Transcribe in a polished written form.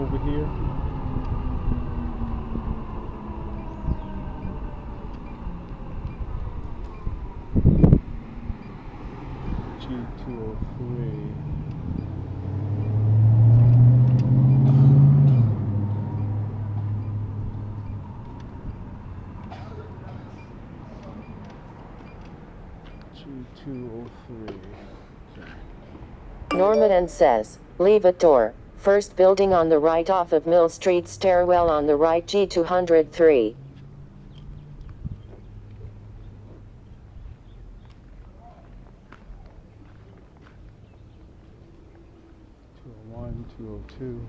over here. G203. G203. Okay. Norman says, leave at door. First building on the right off of Mill Street, stairwell on the right, G203. 202.